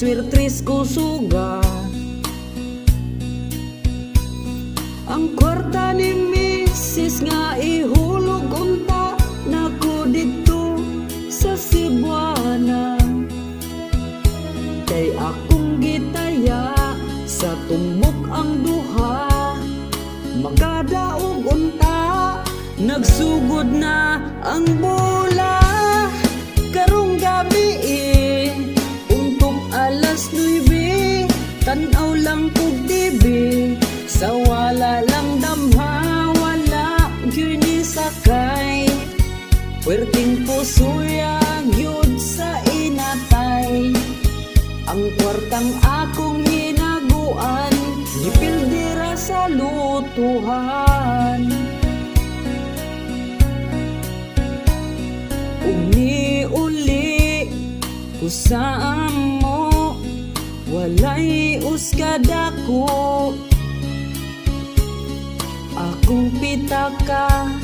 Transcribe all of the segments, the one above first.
swirtris ko suga. Ang kwarta ni Mrs. nga ihulog unta nako dito sa Cebuana. Kay akong gitaya sa tumbok ang duha, makadaog unta nagsugod na ang bola. Karong gabi untok alas 9, tanaw lang kog TV. Sa wala lang damha, wala gyud sakay. Puwerteng pusuya gyud sa inatay. Ang kwartang akong hinaguan, gipildira sa lutuhan. Uli usaan mo, walay uskadako. Akong pitaka,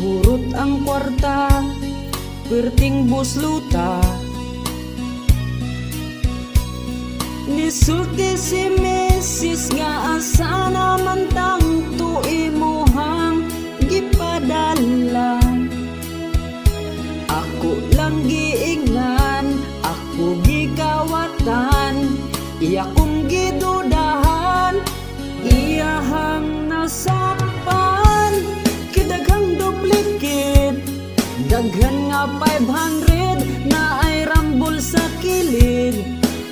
hurot ang kwarta, perting busluta. Nisulti si Mrs. nga asa naman tang tuimuhang gipadala. Ako lang giingan, ako gikawatan, iya kong gidudahan, iyahang nasapan. Kidaghang duplicate, daghan nga 500 na ay rambol sa kilid.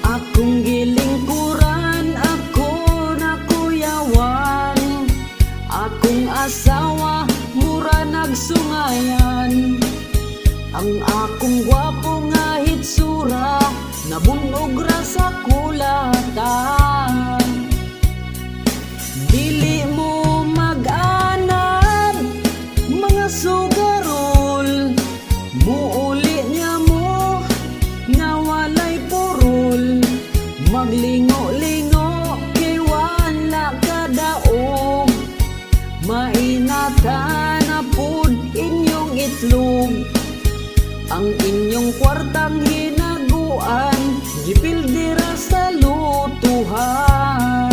Akong gilingkuran, ako nakuyawan, akong asawa mura nagsungayan. Ang akong gwapo nga hitsura, nabunog ra sa kulatan. Dili mo mag-anad, mga sugarol, muuli niya mo, na walay purol. Maglingo-lingo, kay wala kadaog, mainata na pud inyong itlog. Ang inyong kwartang hinaguan, gipildira sa lutuhan.